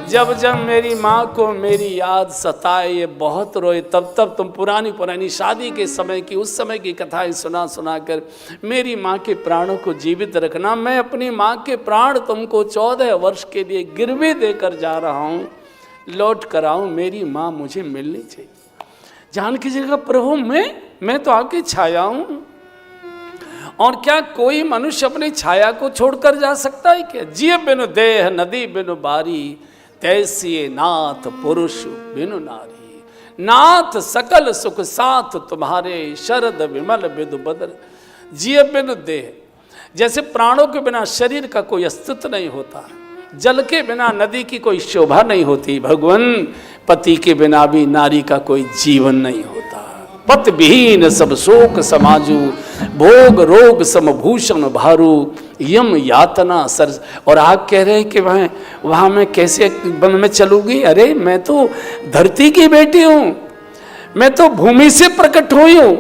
जब जब मेरी माँ को मेरी याद सताए, ये बहुत रोए, तब तब तुम पुरानी शादी के समय की, उस समय की कथाएं सुना कर मेरी माँ के प्राणों को जीवित रखना। मैं अपनी माँ के प्राण तुमको 14 वर्ष के लिए गिरवी देकर जा रहा हूँ, लौट कर आऊँ, मेरी माँ मुझे मिलनी चाहिए। जानकी जी का प्रभु मैं तो आपकी छाया हूँ, और क्या कोई मनुष्य अपनी छाया को छोड़कर जा सकता है क्या? जिय बिनु देह नदी बिनु बारी, तैसी नाथ पुरुष बिनु नारी। नाथ सकल सुख साथ तुम्हारे, शरद विमल बिदु बदर। जिय बिनु देह, जैसे प्राणों के बिना शरीर का कोई अस्तित्व नहीं होता, जल के बिना नदी की कोई शोभा नहीं होती, भगवान पति के बिना भी नारी का कोई जीवन नहीं होता। पत विहीन सब शोक समाजू, भोग रोग समभूषण भारू, यम यातना सर। और आप कह रहे हैं कि वहाँ मैं कैसे वन में चलूँगी? अरे मैं तो धरती की बेटी हूँ, मैं तो भूमि से प्रकट हुई हूँ।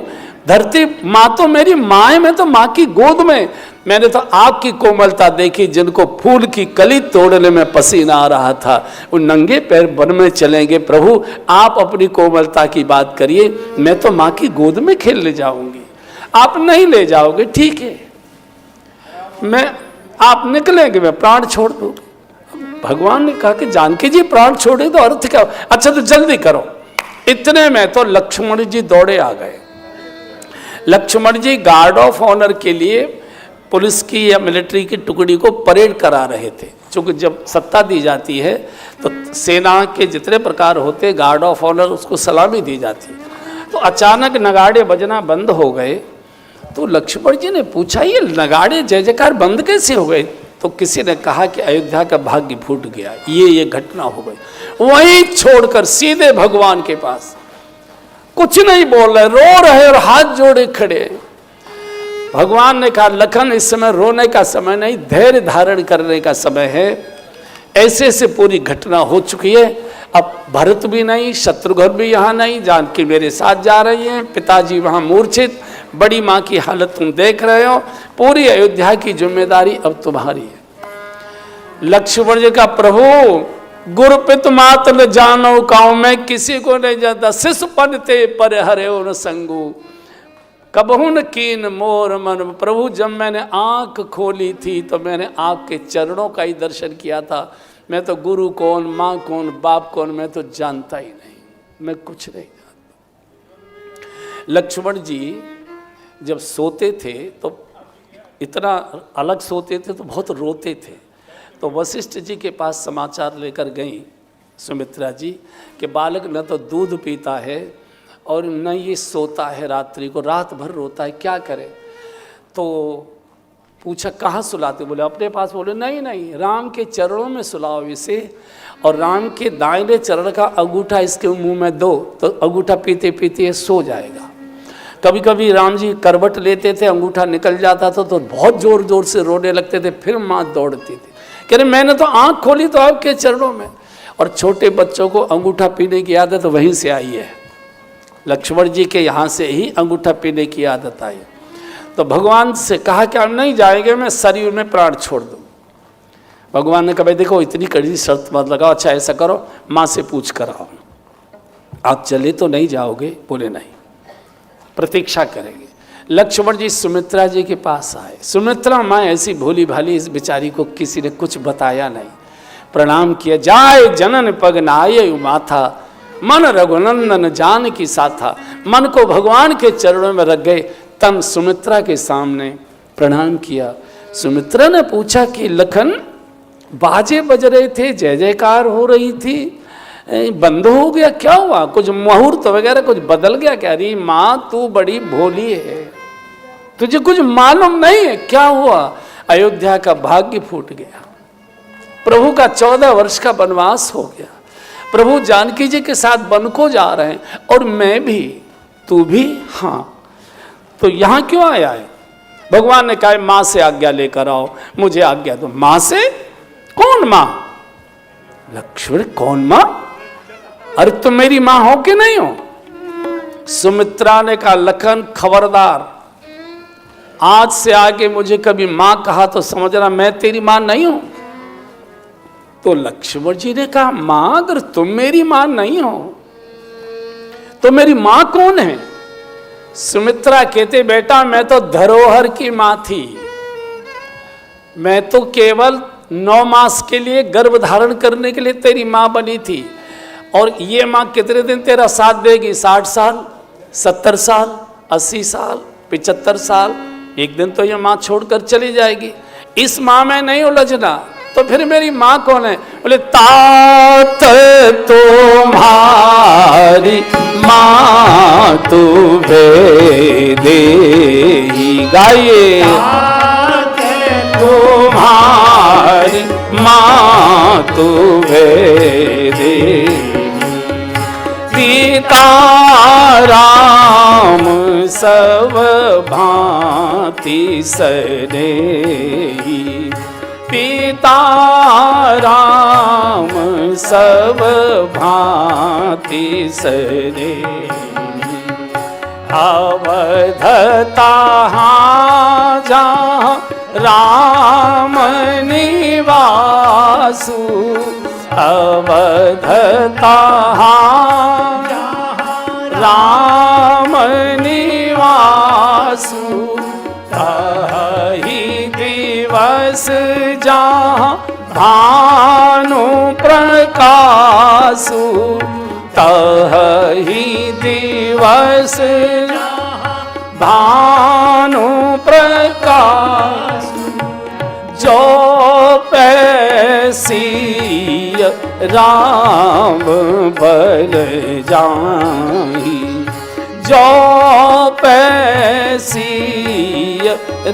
धरती माँ तो मेरी माँ है, मैं तो माँ की गोद में। मैंने तो आपकी कोमलता देखी, जिनको फूल की कली तोड़ने में पसीना आ रहा था, वो नंगे पैर वन में चलेंगे। प्रभु आप अपनी कोमलता की बात करिए, मैं तो माँ की गोद में खेलने जाऊंगी। आप नहीं ले जाओगे, ठीक है, आप निकलेंगे, मैं प्राण छोड़ दूँ। भगवान ने कहा कि जानकी जी प्राण छोड़े तो अर्थ क्या? अच्छा तो जल्दी करो। इतने में तो लक्ष्मण जी दौड़े आ गए। लक्ष्मण जी गार्ड ऑफ ऑनर के लिए पुलिस की या मिलिट्री की टुकड़ी को परेड करा रहे थे। क्योंकि जब सत्ता दी जाती है तो सेना के जितने प्रकार होते, गार्ड ऑफ ऑनर उसको सलामी दी जाती है। तो अचानक नगाड़े बजना बंद हो गए। तो लक्ष्मण जी ने पूछा, ये नगाड़े जय जयकार बंद कैसे हो गए? तो किसी ने कहा कि अयोध्या का भाग्य फूट गया, ये घटना हो गई। वहीं छोड़कर सीधे भगवान के पास, कुछ नहीं बोल रहे, रो रहे और हाथ जोड़े खड़े। भगवान ने कहा, लखन इस समय रोने का समय नहीं, धैर्य धारण करने का समय है। ऐसे से पूरी घटना हो चुकी है। अब भरत भी नहीं, शत्रुघ्न भी यहाँ नहीं, जानकी मेरे साथ जा रही हैं, पिताजी वहाँ मूर्छित, बड़ी माँ की हालत तुम देख रहे हो, पूरी अयोध्या की जिम्मेदारी अब तुम्हारी है। लक्ष्मण जी का, प्रभु गुरु पित मात न जानो काऊ, मैं किसी को नहीं जानता, शिष्य पनते पर हरे न संगू, कबहू न कीन मोर मन। प्रभु जब मैंने आंख खोली थी तो मैंने आपके चरणों का ही दर्शन किया था। मैं तो गुरु कौन, माँ कौन, बाप कौन, मैं तो जानता ही नहीं, मैं कुछ नहीं जानता। लक्ष्मण जी जब सोते थे तो इतना अलग सोते थे तो बहुत रोते थे। तो वशिष्ठ जी के पास समाचार लेकर गई सुमित्रा जी कि बालक न तो दूध पीता है और न ये सोता है, रात्रि को रात भर रोता है, क्या करे? तो पूछा कहाँ सुलाते? बोले अपने पास। बोले नहीं नहीं, राम के चरणों में सुलाओ इसे, और राम के दाहिने चरण का अंगूठा इसके मुंह में दो, तो अंगूठा पीते पीते सो जाएगा। कभी कभी राम जी करवट लेते थे, अंगूठा निकल जाता था तो बहुत जोर जोर से रोने लगते थे, फिर माँ दौड़ती थी। कह रहे मैंने तो आँख खोली तो आपके चरणों में। और छोटे बच्चों को अंगूठा पीने की आदत वहीं से आई है, लक्ष्मण जी के यहाँ से ही अंगूठा पीने की आदत आई। तो भगवान से कहा कि हम नहीं जाएंगे, मैं शरीर में प्राण छोड़ दूँ। भगवान ने कहा भाई देखो इतनी कड़ी शर्त मत लगाओ, अच्छा ऐसा करो माँ से पूछ कर आओ, आप चले तो नहीं जाओगे? बोले नहीं, प्रतीक्षा करेंगे। लक्ष्मण जी सुमित्रा जी के पास आए। सुमित्रा माँ ऐसी भोली भाली, इस बेचारी को किसी ने कुछ बताया नहीं। प्रणाम किया, जाए जनन पग नाये माथा, मन रघुनंदन जान की साथा। मन को भगवान के चरणों में रख गए, तन सुमित्रा के सामने प्रणाम किया। सुमित्रा ने पूछा कि लखन बाजे बज रहे थे, जय जयकार हो रही थी, बंद हो गया, क्या हुआ? कुछ मुहूर्त वगैरह कुछ बदल गया क्या? अरे माँ तू बड़ी भोली है, तुझे कुछ मालूम नहीं है क्या हुआ? अयोध्या का भाग्य फूट गया, प्रभु का 14 वर्ष का वनवास हो गया, प्रभु जानकी जी के साथ वन को जा रहे हैं, और मैं भी, तू भी। हाँ तो यहाँ क्यों आया है? भगवान ने कहा माँ से आज्ञा लेकर आओ, मुझे आज्ञा दो। माँ से? कौन माँ? लक्ष्मण कौन माँ? अरे तुम मेरी माँ हो कि नहीं हो? सुमित्रा ने कहा लखन खबरदार, आज से आगे मुझे कभी माँ कहा तो समझना मैं तेरी माँ नहीं हूं। तो लक्ष्मण जी ने कहा, मां अगर तुम मेरी मां नहीं हो तो मेरी मां कौन है? सुमित्रा कहते, बेटा मैं तो धरोहर की मां थी, मैं तो केवल 9 मास के लिए गर्भ धारण करने के लिए तेरी मां बनी थी। और ये मां कितने दिन तेरा साथ देगी? 60 साल, 70 साल, 80 साल, 75 साल, एक दिन तो ये मां छोड़कर चली जाएगी। इस मां में नहीं उलझना। तो फिर मेरी मां कौन है? बोले, तात तुम्हारी मां तू भेदेही। गाइए, तुम्हारी मां तू भेदेही, पिता राम सब भांति सनेही, पिता राम सब भांति सनेही। अवधता जहाँ राम निवासु, अवधता राम निवासु, ताहि दिवस जहाँ भानु प्रकाशु, ताहि दिवस भानु प्रकाशु। जो पैसिय राम बल जाहि, जो पैसिय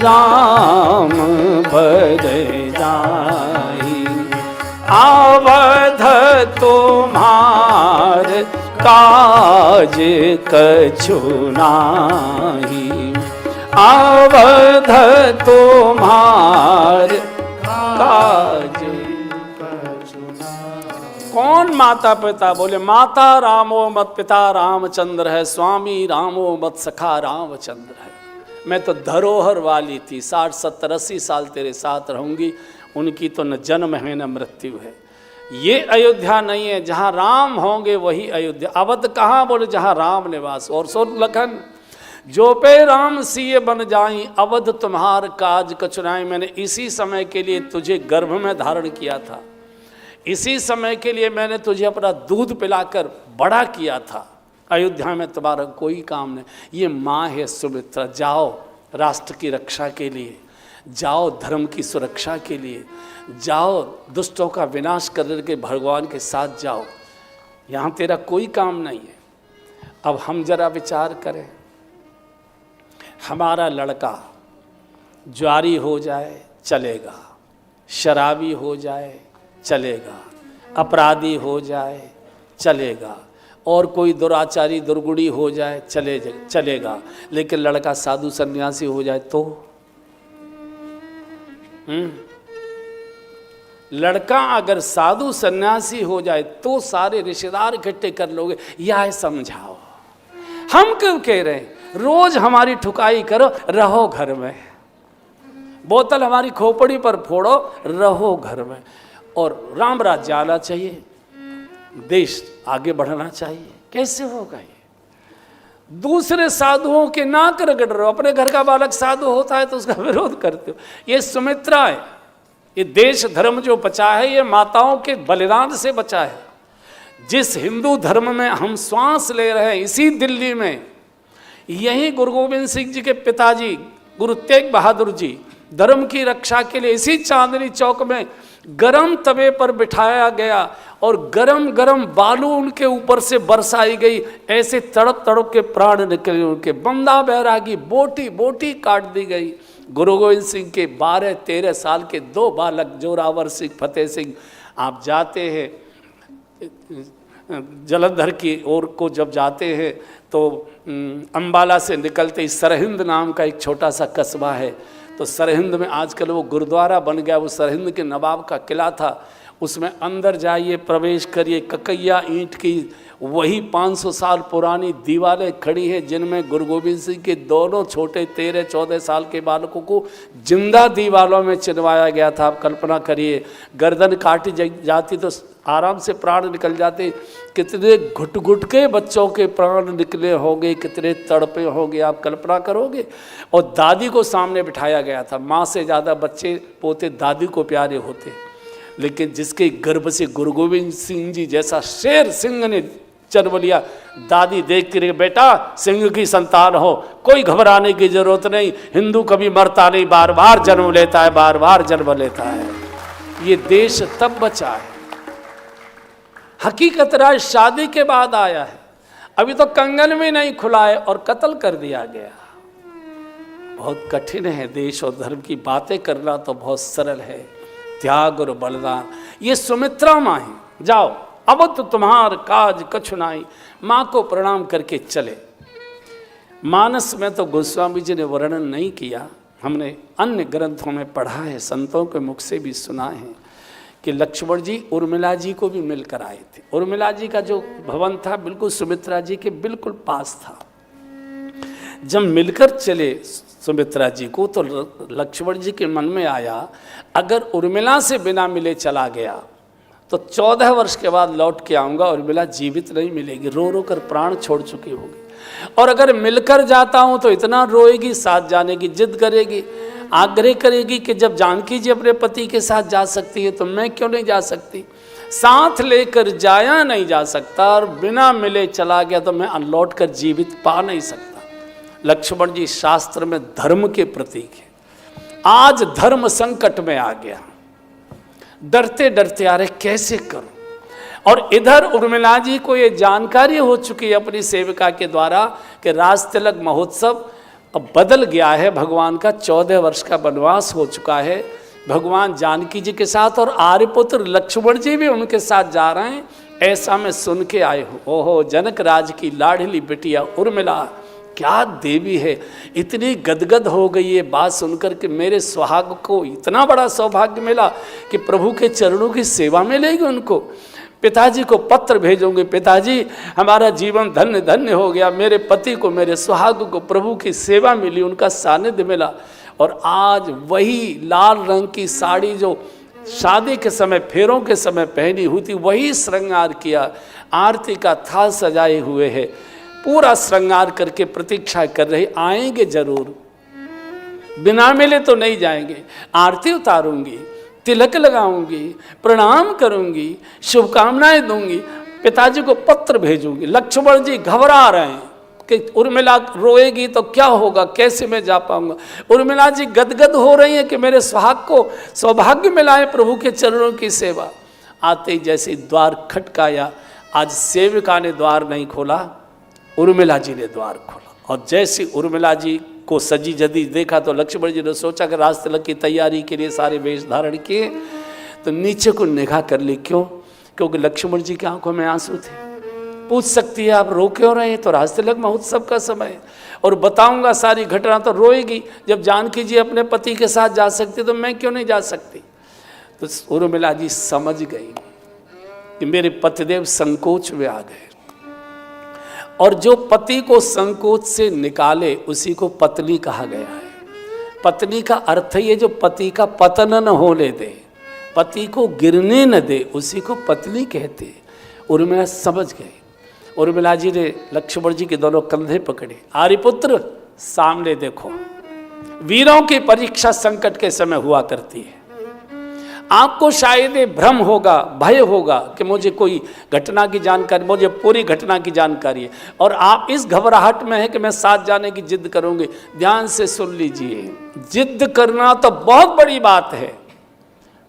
राम बल जाहि, अवध तुम्हार काज कछु नाही, अवध तुम्हार काज कछु नाही। कौन माता पिता? बोले, माता रामो मत पिता रामचंद्र है, स्वामी रामो मत सखा रामचंद्र है। मैं तो धरोहर वाली थी, 60 70 80 साल तेरे साथ रहूंगी। उनकी तो न जन्म है न मृत्यु है। ये अयोध्या नहीं है, जहाँ राम होंगे वही अयोध्या। अवध कहाँ? बोले, जहाँ राम निवास। और सो लखन जो पे राम सिए बन जाई, अवध तुम्हार काज कछु नाहीं। मैंने इसी समय के लिए तुझे गर्भ में धारण किया था, इसी समय के लिए मैंने तुझे अपना दूध पिलाकर बड़ा किया था। अयोध्या में तुम्हारा कोई काम नहीं। ये माँ है सुमित्रा। जाओ राष्ट्र की रक्षा के लिए, जाओ धर्म की सुरक्षा के लिए, जाओ दुष्टों का विनाश करके भगवान के साथ जाओ। यहाँ तेरा कोई काम नहीं है। अब हम जरा विचार करें, हमारा लड़का ज्वारी हो जाए चलेगा, शराबी हो जाए चलेगा, अपराधी हो जाए चलेगा, और कोई दुराचारी दुर्गुणी हो जाए चलेगा, लेकिन लड़का साधु सन्यासी हो जाए तो लड़का अगर साधु सन्यासी हो जाए तो सारे रिश्तेदार इकट्ठे कर लोगे। यह समझाओ, हम क्यों कह रहे हैं? रोज हमारी ठुकाई करो, रहो घर में। बोतल हमारी खोपड़ी पर फोड़ो, रहो घर में। और राम राज्य आना चाहिए, देश आगे बढ़ना चाहिए। कैसे होगा ये? दूसरे साधुओं के नाक रगड़ रहे हो, अपने घर का बालक साधु होता है तो उसका विरोध करते हो। ये सुमित्रा है, ये देश धर्म जो बचा है ये माताओं के बलिदान से बचा है। जिस हिंदू धर्म में हम श्वास ले रहे हैं, इसी दिल्ली में यही गुरु गोविंद सिंह जी के पिताजी गुरु तेग बहादुर जी धर्म की रक्षा के लिए इसी चांदनी चौक में गरम तवे पर बिठाया गया और गरम गरम बालू उनके ऊपर से बरसाई गई। ऐसे तड़प तड़प के प्राण निकले उनके। बंदा बैरागी बोटी बोटी काट दी गई। गुरु गोविंद सिंह के 12-13 साल के 2 बालक जोरावर सिंह, फतेह सिंह। आप जाते हैं जलंधर की ओर को जब जाते हैं तो अंबाला से निकलते सरहिंद नाम का एक छोटा सा कस्बा है। तो सरहिंद में आजकल वो गुरुद्वारा बन गया। वो सरहिंद के नवाब का किला था, उसमें अंदर जाइए, प्रवेश करिए, ककैया ईंट की वही 500 साल पुरानी दीवारें खड़ी हैं जिनमें गुरु गोविंद सिंह के दोनों छोटे 13-14 साल के बालकों को जिंदा दीवारों में चिनवाया गया था। आप कल्पना करिए, गर्दन काटी जाती तो आराम से प्राण निकल जाते। कितने घुट घुट के बच्चों के प्राण निकले होंगे, कितने तड़पे होंगे, आप कल्पना करोगे। और दादी को सामने बिठाया गया था। माँ से ज़्यादा बच्चे पोते दादी को प्यारे होते, लेकिन जिसके गर्भ से गुरु गोविंद सिंह जी जैसा शेर सिंह ने जन्म लिया, दादी देख के बेटा सिंह की संतान हो, कोई घबराने की जरूरत नहीं, हिंदू कभी मरता नहीं, बार बार जन्म लेता है, बार बार जन्म लेता है। ये देश तब बचा है। हकीकत राज शादी के बाद आया है, अभी तो कंगन भी नहीं खुला है और कत्ल कर दिया गया। बहुत कठिन है देश और धर्म की बातें करना, तो बहुत सरल है। त्याग और बलिदान, ये सुमित्रा माँ है। जाओ अब तो तुम्हार काज कछु नाई, माँ को प्रणाम करके चले। मानस में तो गोस्वामी जी ने वर्णन नहीं किया, हमने अन्य ग्रंथों में पढ़ा है, संतों के मुख से भी सुना है कि लक्ष्मण जी उर्मिला जी को भी मिलकर आए थे। उर्मिला जी का जो भवन था बिल्कुल सुमित्रा जी के बिल्कुल पास था। जब मिलकर चले सुमित्रा जी को, तो लक्ष्मण जी के मन में आया, अगर उर्मिला से बिना मिले चला गया तो 14 वर्ष के बाद लौट के आऊँगा, उर्मिला जीवित नहीं मिलेगी, रो रो कर प्राण छोड़ चुकी होगी। और अगर मिलकर जाता हूँ तो इतना रोएगी, साथ जाने की जिद करेगी, आग्रह करेगी कि जब जानकी जी अपने पति के साथ जा सकती है तो मैं क्यों नहीं जा सकती। साथ लेकर जाया नहीं जा सकता और बिना मिले चला गया तो मैं लौट कर जीवित पा नहीं सकता। लक्ष्मण जी शास्त्र में धर्म के प्रतीक है। आज धर्म संकट में आ गया, डरते डरते आ रहे कैसे करूं। और इधर उर्मिला जी को ये जानकारी हो चुकी है अपनी सेविका के द्वारा कि राज तिलक महोत्सव अब बदल गया है, भगवान का 14 वर्ष का वनवास हो चुका है, भगवान जानकी जी के साथ और आर्यपुत्र लक्ष्मण जी भी उनके साथ जा रहे हैं, ऐसा मैं सुन के आए हूँ। ओहो, जनक राज की लाडली बिटिया उर्मिला क्या देवी है। इतनी गदगद हो गई है बात सुनकर कि मेरे सुहाग को इतना बड़ा सौभाग्य मिला कि प्रभु के चरणों की सेवा मिलेगी उनको। पिताजी को पत्र भेजूंगे, पिताजी हमारा जीवन धन्य धन्य हो गया, मेरे पति को, मेरे सुहाग को प्रभु की सेवा मिली, उनका सानिध्य मिला। और आज वही लाल रंग की साड़ी जो शादी के समय, फेरों के समय पहनी हुई थी, वही श्रृंगार किया, आरती का थाल सजाए हुए है, पूरा श्रृंगार करके प्रतीक्षा कर रहे, आएंगे जरूर, बिना मिले तो नहीं जाएंगे। आरती उतारूंगी, तिलक लगाऊंगी, प्रणाम करूंगी, शुभकामनाएं दूंगी, पिताजी को पत्र भेजूंगी। लक्ष्मण जी घबरा रहे हैं कि उर्मिला रोएगी तो क्या होगा, कैसे मैं जा पाऊंगा। उर्मिला जी गदगद हो रही है कि मेरे सुहाग को सौभाग्य मिला है प्रभु के चरणों की सेवा। आते ही जैसे द्वार खटकाया, आज सेविका ने द्वार नहीं खोला, उर्मिला जी ने द्वार खोला। और जैसे उर्मिला जी को सजी जदी देखा तो लक्ष्मण जी ने सोचा कि राज तिलक की तैयारी के लिए सारे वेश धारण किए, तो नीचे को निगाह कर ली। क्यों? क्योंकि लक्ष्मण जी की आंखों में आंसू थे। पूछ सकती है आप रो क्यों रहे हैं, तो राज तिलक महोत्सव का समय और बताऊंगा सारी घटना, तो रोएगी। जब जानकी जी अपने पति के साथ जा सकती तो मैं क्यों नहीं जा सकती। तो उर्मिला जी समझ गई कि मेरे पतिदेव संकोच में आ गए, और जो पति को संकोच से निकाले उसी को पत्नी कहा गया है। पत्नी का अर्थ ये जो पति का पतन न होने दे, पति को गिरने न दे, उसी को पत्नी कहते। उर्मिला समझ गए। उर्मिला जी ने लक्ष्मण जी के दोनों कंधे पकड़े, आर्यपुत्र सामने देखो। वीरों की परीक्षा संकट के समय हुआ करती है। आपको शायद भ्रम होगा, भय होगा कि मुझे कोई घटना की जानकारी, मुझे पूरी घटना की जानकारी है, और आप इस घबराहट में है कि मैं साथ जाने की जिद करूंगी। ध्यान से सुन लीजिए, जिद करना तो बहुत बड़ी बात है।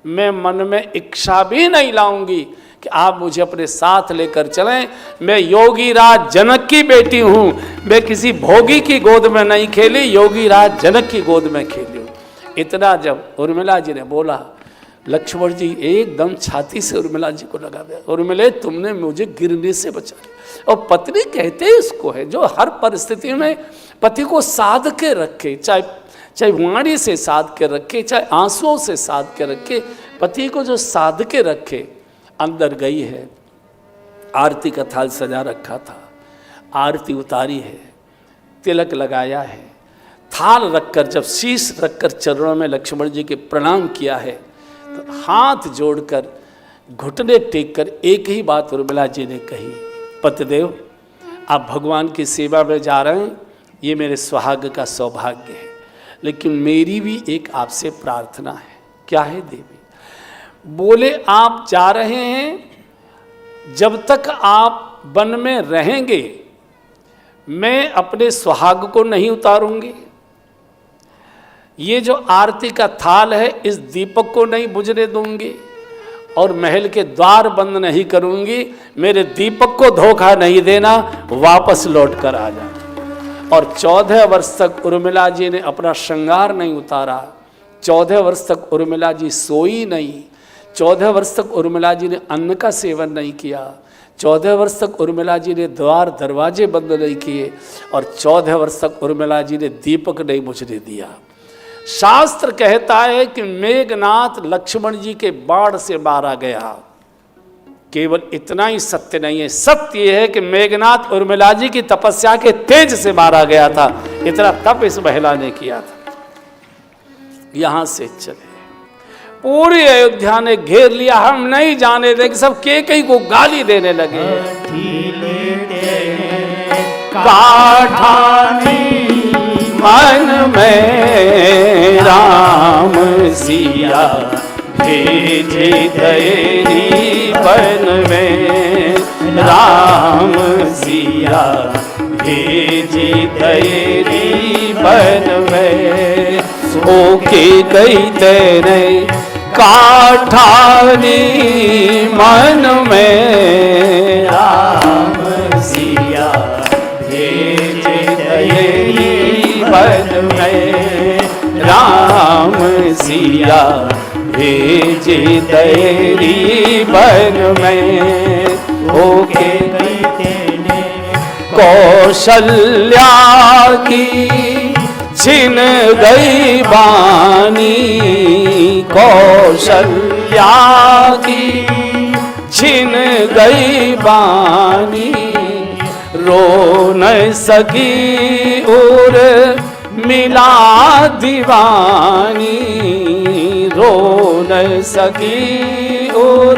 मैं मन में इच्छा भी नहीं लाऊंगी कि आप मुझे अपने साथ लेकर चलें। मैं योगी राज जनक की बेटी हूं, मैं किसी भोगी की गोद में नहीं खेली, योगी राज जनक की गोद में खेली हूं। इतना जब उर्मिला जी ने बोला, लक्ष्मण जी एकदम छाती से उर्मिला जी को लगा दिया। उर्मिले, तुमने मुझे गिरने से बचा लिया। और पत्नी कहते इसको है जो हर परिस्थिति में पति को साध के रखे, चाहे वाणी से साध के रखे, चाहे आंसुओं से साध के रखे, पति को जो साध के रखे, अंदर गई है, आरती का थाल सजा रखा था, आरती उतारी है, तिलक लगाया है, थाल रखकर जब शीश रखकर चरणों में लक्ष्मण जी के प्रणाम किया है, तो हाथ जोड़कर घुटने टेक कर एक ही बात उर्मिला जी ने कही, पतिदेव आप भगवान की सेवा में जा रहे हैं, ये मेरे सुहाग का सौभाग्य है, लेकिन मेरी भी एक आपसे प्रार्थना है। क्या है देवी? बोले आप जा रहे हैं, जब तक आप वन में रहेंगे मैं अपने सुहाग को नहीं उतारूंगी, ये जो आरती का थाल है इस दीपक को नहीं बुझने दूंगी, और महल के द्वार बंद नहीं करूंगी, मेरे दीपक को धोखा नहीं देना, वापस लौट कर आ जा। और 14 वर्ष तक उर्मिला जी ने अपना श्रृंगार नहीं उतारा, 14 वर्ष तक उर्मिला जी सोई नहीं, 14 वर्ष तक उर्मिला जी ने अन्न का सेवन नहीं किया, 14 वर्ष तक उर्मिला जी ने द्वार दरवाजे बंद नहीं किए, और 14 वर्ष तक उर्मिला जी ने दीपक नहीं बुझने दिया। शास्त्र कहता है कि मेघनाथ लक्ष्मण जी के बाण से मारा गया। केवल इतना ही सत्य नहीं है, सत्य यह है कि मेघनाथ उर्मिला जी की तपस्या के तेज से मारा गया था। इतना तप इस महिला ने किया था। यहां से चले, पूरी अयोध्या ने घेर लिया, हम नहीं जाने देंगे, सब केकई को गाली देने लगे। काठानी मन में राम सिया भेजे तेरी बन में, राम सिया भेजे तेरी बन में, ओके कई तेरे काठानी मन में, राम सिया भेजे तेरी बन में, राम सिया भेजे तेरी बन में, ओके कौशल्या की छिन गई बानी, कौशल्या की छिन गई बानी, रो न सकी और मिला दीवानी, रो न सकी और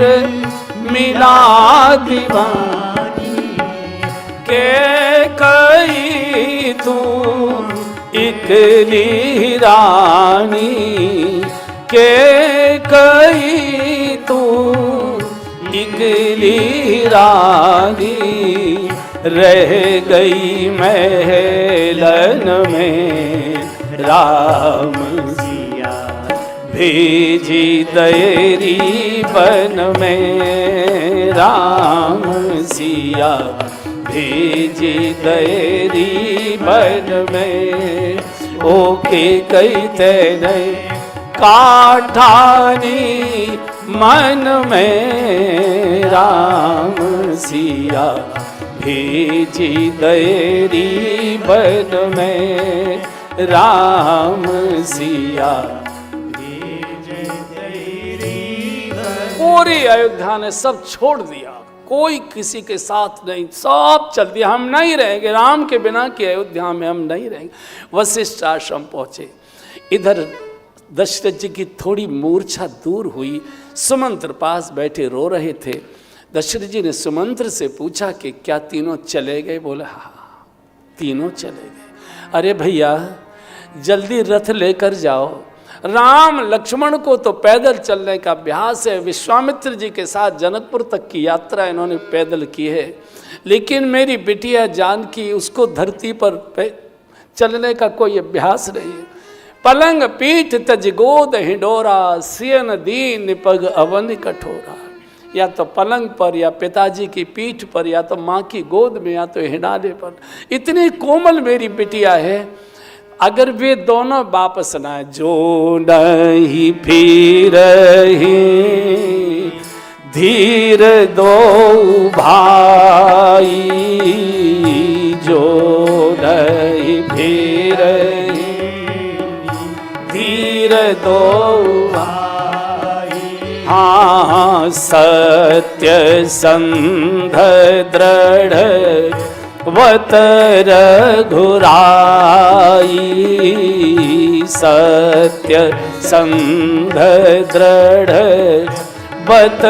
मिला दीवानी, के कई तू इकली रानी, के कई तू इकली रानी, रह गई महलन में, राम सिया भेजी तेरी बन में, राम सिया भेजी तेरी बन में, ओके कई तेरे काठानी मन में, राम सिया भेजी तेरी बन में, राम सिया भेजी तेरी बन। पूरी अयोध्या ने सब छोड़ दिया, कोई किसी के साथ नहीं, सब चल दिया, हम नहीं रहेंगे, राम के बिना की अयोध्या में हम नहीं रहेंगे। वशिष्ठ आश्रम पहुंचे, इधर दशरथ जी की थोड़ी मूर्छा दूर हुई, सुमंत्र पास बैठे रो रहे थे। दशरथ जी ने सुमंत्र से पूछा कि क्या तीनों चले गए? बोले हाँ तीनों चले गए। अरे भैया जल्दी रथ लेकर जाओ, राम लक्ष्मण को तो पैदल चलने का अभ्यास है, विश्वामित्र जी के साथ जनकपुर तक की यात्रा इन्होंने पैदल की है, लेकिन मेरी बिटिया जानकी उसको धरती पर चलने का कोई अभ्यास नहीं है। पलंग पीठ तज गोद हिंडोरा, सियन दीन पग अवन कठोरा। या तो पलंग पर, या पिताजी की पीठ पर, या तो माँ की गोद में, या तो हिंडाले पर। इतनी कोमल मेरी बिटिया है, अगर वे दोनों वापस न आए, जो नहीं फिर धीर दो भाई, जो नहीं फिर धीर दो भाई, हाँ सत्य संध दृढ़ वत रघुराई, सत्य संध दृढ़ वत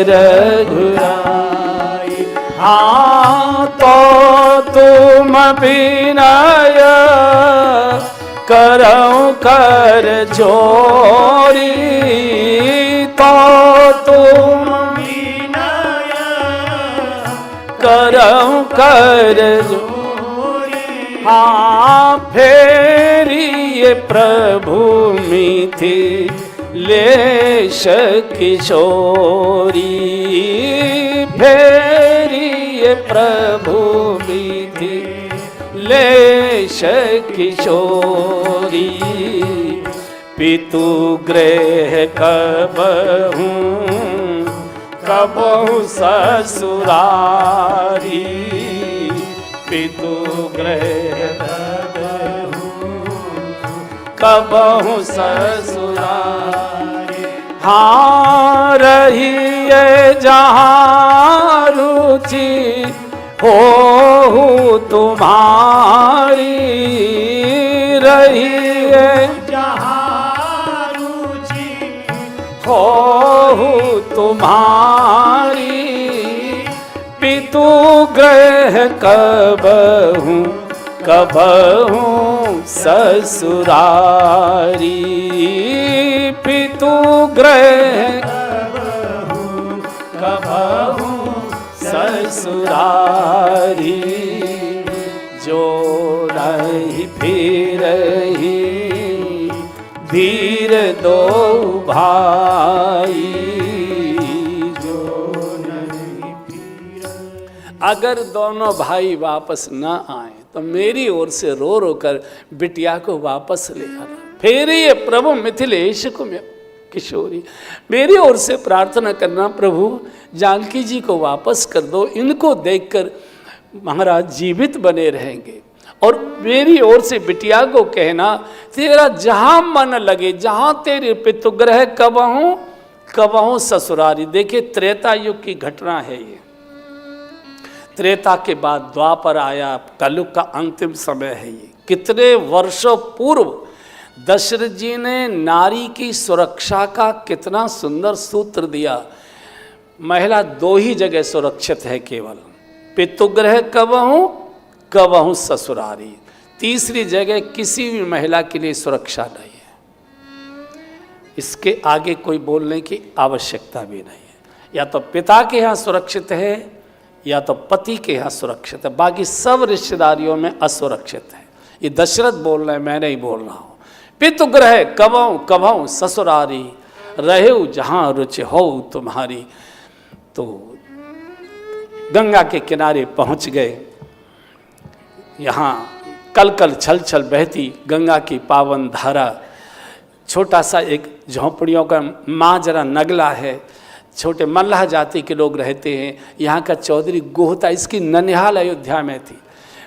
रघुराई। हाँ तो तुम विनय करऊं कर जोरी, तो तुम विनय करऊं कर जोरी। हाँ फेरिए प्रभु मिथिलेश किशोरी, फेरिए प्रभु मिथिलेश किशोरी। पितु गृह कबहू कबहू ससुरारी, पितु गृह कबहू ससुरारी। हाँ रहिए जहाँ रुचि हो तुम्हारी, रहिए जहाँ रुचि हो तुम्हारी। पितु गृह कबहू कबहू ससुरारी, पितु गृह कबहू ससुरारी। जो नहीं फिरही धीर दो भाई, जो नहीं फिर। अगर दोनों भाई वापस न आए तो मेरी ओर से रो रो कर बिटिया को वापस ले आना। फिर ये प्रभु मिथिलेश को किशोरी, मेरी ओर से प्रार्थना करना प्रभु जानकी जी को वापस कर दो। इनको देखकर महाराज जीवित बने रहेंगे। और मेरी ओर से बिटिया को कहना तेरा जहाँ मन लगे, जहाँ तेरे पितुग्रह कबहूँ कबहूँ ससुरारी। देखिए त्रेता युग की घटना है ये। त्रेता के बाद द्वापर आया, कलयुग का अंतिम समय है ये। कितने वर्षों पूर्व दशरथ जी ने नारी की सुरक्षा का कितना सुंदर सूत्र दिया। महिला दो ही जगह सुरक्षित है केवल, पितुग्रह कबहूँ कबहूँ ससुरारी। तीसरी जगह किसी भी महिला के लिए सुरक्षा नहीं है। इसके आगे कोई बोलने की आवश्यकता भी नहीं है। या तो पिता के यहाँ सुरक्षित है या तो पति के यहाँ सुरक्षित है, बाकी सब रिश्तेदारियों में असुरक्षित है। ये दशरथ बोल रहे हैं, मैं नहीं बोल रहा हूँ। पितुग्रह कबहूँ कबहूँ ससुरारी, रहेउ जहाँ रुचि हो तुम्हारी। तो गंगा के किनारे पहुँच गए। यहाँ कल कल छल छल बहती गंगा की पावन धारा। छोटा सा एक झोंपड़ियों का माजरा नगला है। छोटे मल्लाह जाति के लोग रहते हैं। यहाँ का चौधरी गोह था, इसकी ननिहाल अयोध्या में थी।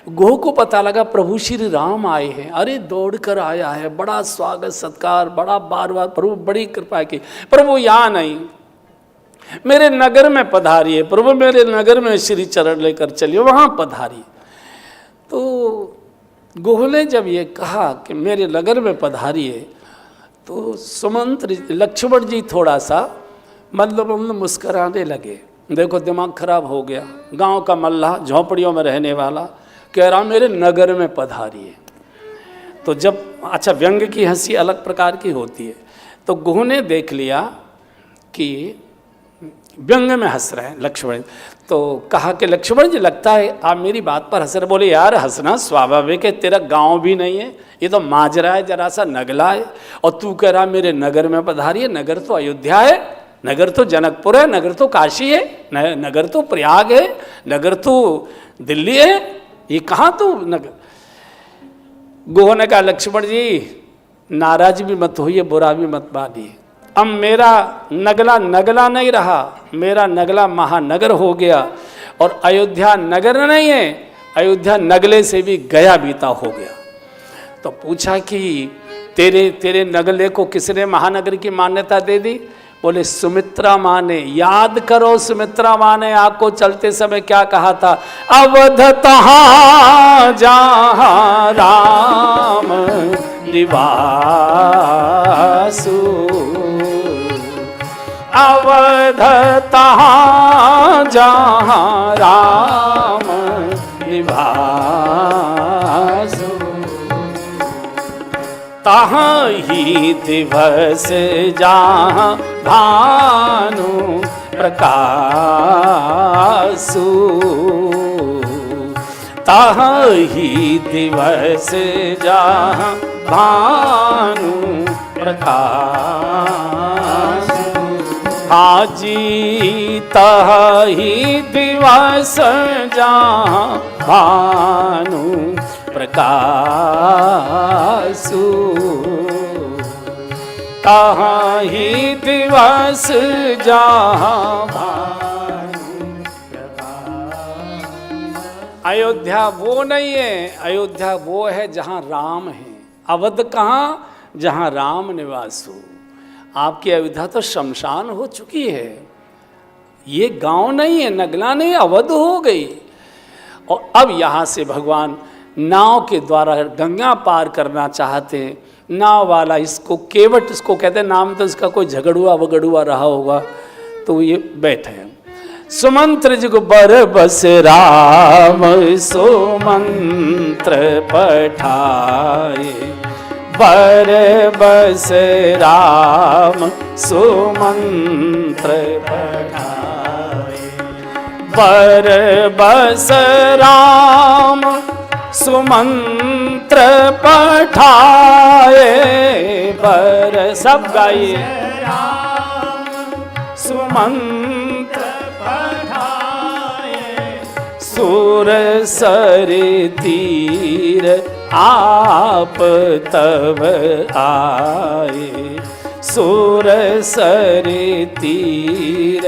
गोह को पता लगा प्रभु श्री राम आए हैं। अरे दौड़ कर आया है, बड़ा स्वागत सत्कार, बड़ा बार बार प्रभु बड़ी कृपा की। प्रभु यहाँ नहीं, मेरे नगर में पधारिए प्रभु, मेरे नगर में श्री चरण लेकर चलिए, वहाँ पधारिए। तो गोह ने जब ये कहा कि मेरे नगर में पधारिए, तो सुमंत लक्ष्मण जी थोड़ा सा मतलब मुस्कराने लगे। देखो दिमाग खराब हो गया। गांव का मल्लाह झोंपड़ियों में रहने वाला कह रहा मेरे नगर में पधारिए। तो जब अच्छा व्यंग की हंसी अलग प्रकार की होती है, तो गोह ने देख लिया कि व्यंग में हंस रहे हैं लक्ष्मण। तो कहा कि लक्ष्मण जी लगता है आप मेरी बात पर हंस रहे। बोले यार हंसना स्वाभाविक है, तेरा गांव भी नहीं है, ये तो माजरा है, जरा सा नगला है, और तू कह रहा मेरे नगर में पधारिए। नगर तो अयोध्या है, नगर तो जनकपुर है, नगर तो काशी है, नगर तो प्रयाग है, नगर तो दिल्ली है, ये कहाँ तो नगर। गोह ने कहा लक्ष्मण जी नाराज भी मत होइए, बुरा भी मत मानिए। अब मेरा नगला नगला नहीं रहा, मेरा नगला महानगर हो गया। और अयोध्या नगर नहीं है, अयोध्या नगले से भी गया बीता हो गया। तो पूछा कि तेरे नगले को किसने महानगर की मान्यता दे दी? बोले सुमित्रा माँ ने, याद करो सुमित्रा माँ ने आपको चलते समय क्या कहा था, अवध तहाँ जहाँ राम निवासु, अवध तहाँ जहाँ राम निवासु, तहाँ ही दिवस जहाँ भानु प्रकाशु, तहाँ ही दिवस जहाँ भानु प्रकाशु, हाजी तहाँ ही दिवस जहाँ भानु प्रकाशु, तहाँ ही दिवस जहाँ भानु प्रकाशु। अयोध्या वो नहीं है, अयोध्या वो है जहाँ राम है। अवध कहाँ, जहाँ राम निवासु। आपकी अयोध्या तो शमशान हो चुकी है, ये गांव नहीं है, नगला नहीं, अवध हो गई। और अब यहाँ से भगवान नाव के द्वारा गंगा पार करना चाहते हैं। नाव वाला इसको केवट, इसको कहते हैं, नाम तो इसका कोई झगड़ुआ वगड़ुआ रहा होगा, तो ये बैठे हैं। सुमंत्र जुगबर बस राम सुमंत्र पठाए, बर बस राम सुमंत्र पठाए, बर बस राम सुमंत्र पठाए, बर सब गाइए, सुमंत्र पठाए, सुर सर तीर आप तब आए, सुर सर तीर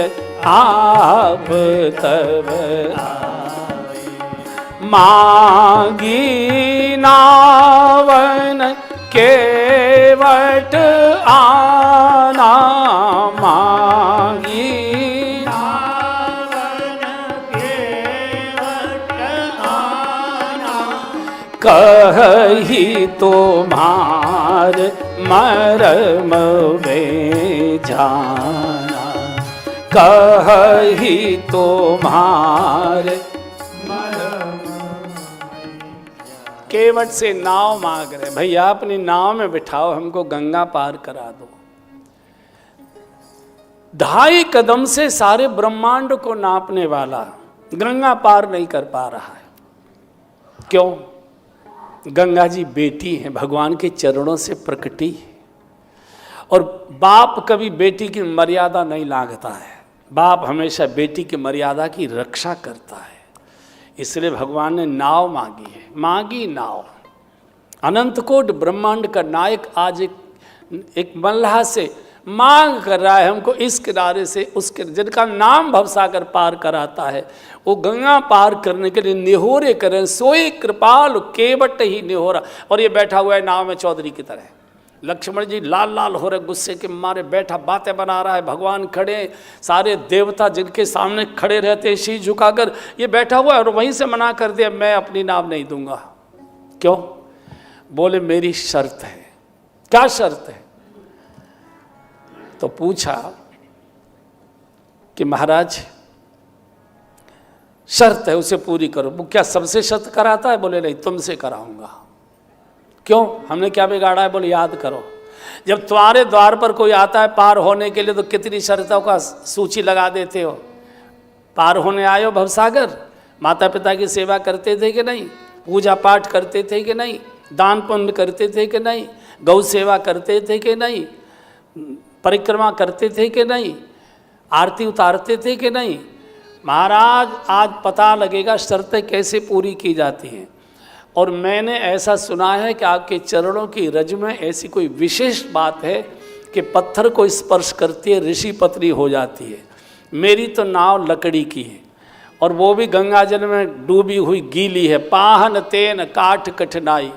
आप तब आए, मांगी नावन केवट आना, मांगी नावन केवट आना, कही तुम्हार मरम में जाना, कही तुम्हार केवट से नाव मांग रहे, भैया अपनी नाव में बिठाओ, हमको गंगा पार करा दो। 2.5 कदम से सारे ब्रह्मांड को नापने वाला गंगा पार नहीं कर पा रहा है। क्यों? गंगा जी बेटी हैं, भगवान के चरणों से प्रकटी है, और बाप कभी बेटी की मर्यादा नहीं लांघता है। बाप हमेशा बेटी की मर्यादा की रक्षा करता है। इसलिए भगवान ने नाव मांगी है, मांगी नाव। अनंत कोट ब्रह्मांड का नायक आज एक मल्लाह से मांग कर रहा है, हमको इस किनारे से उस किनारे, जिनका नाम भवसागर पार कराता है, वो गंगा पार करने के लिए निहोरे करें, सोए कृपाल केवट ही निहोरा। और ये बैठा हुआ है नाव में चौधरी की तरह। लक्ष्मण जी लाल लाल हो रहे, गुस्से के मारे बैठा बातें बना रहा है। भगवान खड़े, सारे देवता जिनके सामने खड़े रहते हैं शीश झुकाकर, ये बैठा हुआ है और वहीं से मना कर दिया, मैं अपनी नाव नहीं दूंगा। क्यों? बोले मेरी शर्त है। क्या शर्त है? तो पूछा कि महाराज शर्त है, उसे पूरी करो। वो क्या सबसे शर्त कराता है? बोले नहीं, तुमसे कराऊंगा। क्यों? हमने क्या बिगाड़ा है? बोले याद करो, जब तुम्हारे द्वार पर कोई आता है पार होने के लिए तो कितनी शर्तों का सूची लगा देते हो। पार होने आए हो भवसागर, माता पिता की सेवा करते थे कि नहीं? पूजा पाठ करते थे कि नहीं? दान पुण्य करते थे कि नहीं? गौ सेवा करते थे कि नहीं? परिक्रमा करते थे कि नहीं? आरती उतारते थे कि नहीं? महाराज आज पता लगेगा शर्तें कैसे पूरी की जाती हैं। और मैंने ऐसा सुना है कि आपके चरणों की रज में ऐसी कोई विशेष बात है कि पत्थर को स्पर्श करती है ऋषि पत्नी हो जाती है। मेरी तो नाव लकड़ी की है और वो भी गंगा जल में डूबी हुई गीली है। पाहन तेन काठ कठिनाई।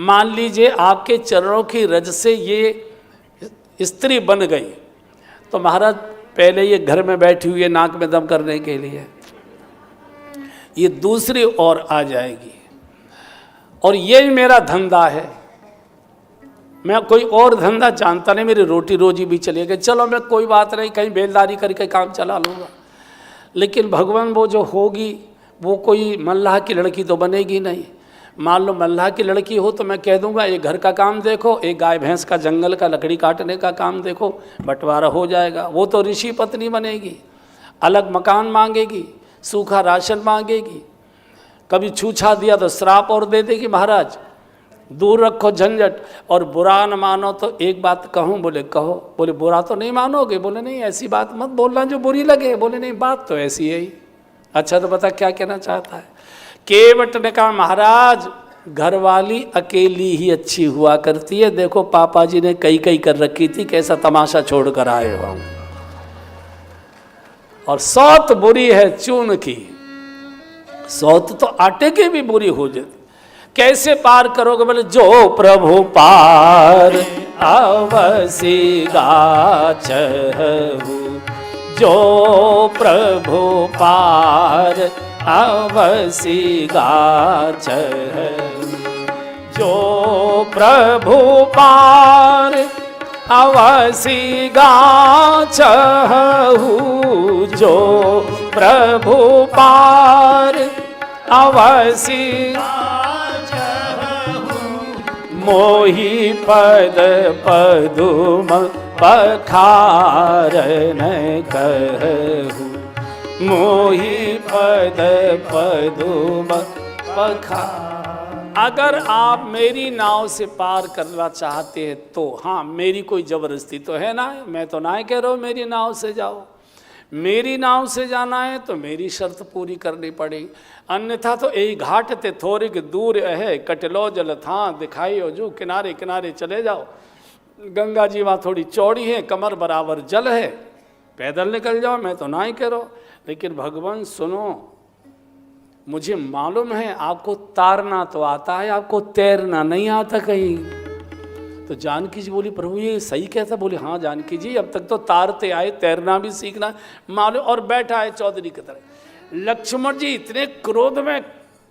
मान लीजिए आपके चरणों की रज से ये स्त्री बन गई तो महाराज पहले ये घर में बैठी हुई है नाक में दम करने के लिए, ये दूसरी ओर आ जाएगी और यही मेरा धंधा है, मैं कोई और धंधा जानता नहीं, मेरी रोटी रोजी भी चलेगी, चलो मैं कोई बात नहीं कहीं बेलदारी करके काम चला लूँगा। लेकिन भगवान वो जो होगी वो कोई मल्लाह की लड़की तो बनेगी नहीं। मान लो मल्लाह की लड़की हो तो मैं कह दूंगा एक घर का काम देखो, एक गाय भैंस का जंगल का लकड़ी काटने का काम देखो, बंटवारा हो जाएगा। वो तो ऋषि पत्नी बनेगी, अलग मकान मांगेगी, सूखा राशन मांगेगी, कभी छूछा दिया तो श्राप और दे देगी। महाराज दूर रखो झंझट, और बुरा न मानो तो एक बात कहूँ, बोले कहो, बोले बुरा तो नहीं मानोगे, बोले नहीं ऐसी बात मत बोलना जो बुरी लगे, बोले नहीं बात तो ऐसी है ही। अच्छा तो बता क्या कहना चाहता है। केवट ने कहा महाराज घरवाली अकेली ही अच्छी हुआ करती है, देखो पापा जी ने कई कई कर रखी थी, कैसा तमाशा छोड़ कर आए हो, और सौत बुरी है चून की, सौत तो आटे की भी बुरी हो जाती। कैसे पार करोगे, बोले जो प्रभु पार अवसी गाछहु, जो प्रभु पार अवसी गाछहु, जो प्रभु पार अवसी गाछहु, जो प्रभु पार अवसी मोहि पद पदुम पखारन कहु, मोहि पद पदुम पखार। अगर आप मेरी नाव से पार करना चाहते हैं तो हाँ, मेरी कोई जबरदस्ती तो है ना, मैं तो ना कह रहा हूँ मेरी नाव से जाओ, मेरी नाव से जाना है तो मेरी शर्त पूरी करनी पड़ेगी, अन्यथा तो यही घाट ते थोड़ी दूर है, कटलो जल था दिखाई हो जो, किनारे किनारे चले जाओ। गंगा जी वहाँ थोड़ी चौड़ी है, कमर बराबर जल है, पैदल निकल जाओ, मैं तो ना ही कह रहा हूँ। लेकिन भगवान सुनो, मुझे मालूम है आपको तारना तो आता है, आपको तैरना नहीं आता कहीं। तो जानकी जी बोली प्रभु ये सही कहता, बोले हाँ जानकी जी अब तक तो तारते आए, तैरना भी सीखना मालूम, और बैठा है चौधरी की तरह। लक्ष्मण जी इतने क्रोध में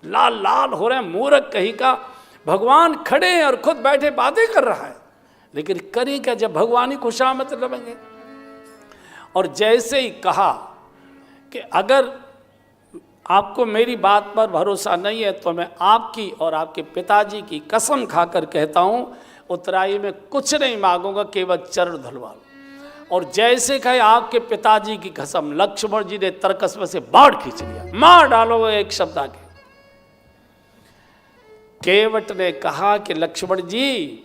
लाल लाल हो रहे हैं, मूर्ख कहीं का, भगवान खड़े हैं और खुद बैठे बातें कर रहा है, लेकिन करें क्या जब भगवान ही खुशामत लगेंगे। और जैसे ही कहा कि अगर आपको मेरी बात पर भरोसा नहीं है तो मैं आपकी और आपके पिताजी की कसम खाकर कहता हूँ, उतराई में कुछ नहीं मांगूंगा, केवल चरण धुलवा लो। और जैसे कहे आपके पिताजी की कसम, लक्ष्मण जी ने तरकस में से बाढ़ खींच लिया, मार डालो एक शब्द आके। केवट ने कहा कि लक्ष्मण जी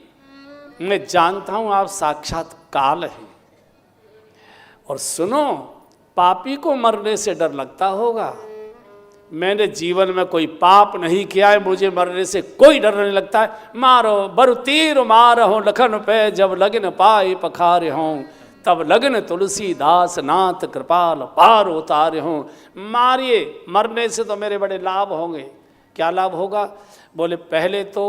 मैं जानता हूं आप साक्षात काल हैं, और सुनो पापी को मरने से डर लगता होगा, मैंने जीवन में कोई पाप नहीं किया है, मुझे मरने से कोई डर नहीं लगता है। मारो बरु तीर मारो लखन पे, जब लगन पाए पखारे हों, तब लगन तुलसीदास नाथ कृपाल पार उतारे हों। मारिए, मरने से तो मेरे बड़े लाभ होंगे। क्या लाभ होगा, बोले पहले तो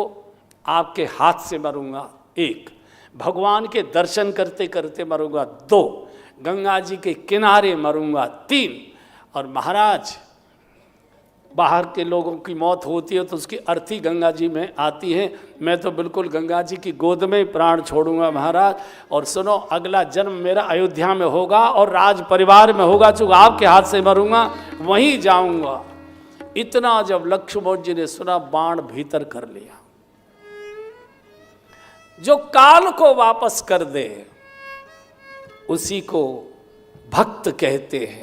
आपके हाथ से मरूंगा, एक भगवान के दर्शन करते करते मरूंगा, दो गंगा जी के किनारे मरूंगा, तीन और महाराज बाहर के लोगों की मौत होती है तो उसकी अर्थी गंगा जी में आती है, मैं तो बिल्कुल गंगा जी की गोद में प्राण छोड़ूंगा महाराज। और सुनो अगला जन्म मेरा अयोध्या में होगा और राज परिवार में होगा, चूंकि आपके हाथ से मरूंगा वहीं जाऊंगा। इतना जब लक्ष्मण जी ने सुना, बाण भीतर कर लिया। जो काल को वापस कर दे उसी को भक्त कहते हैं।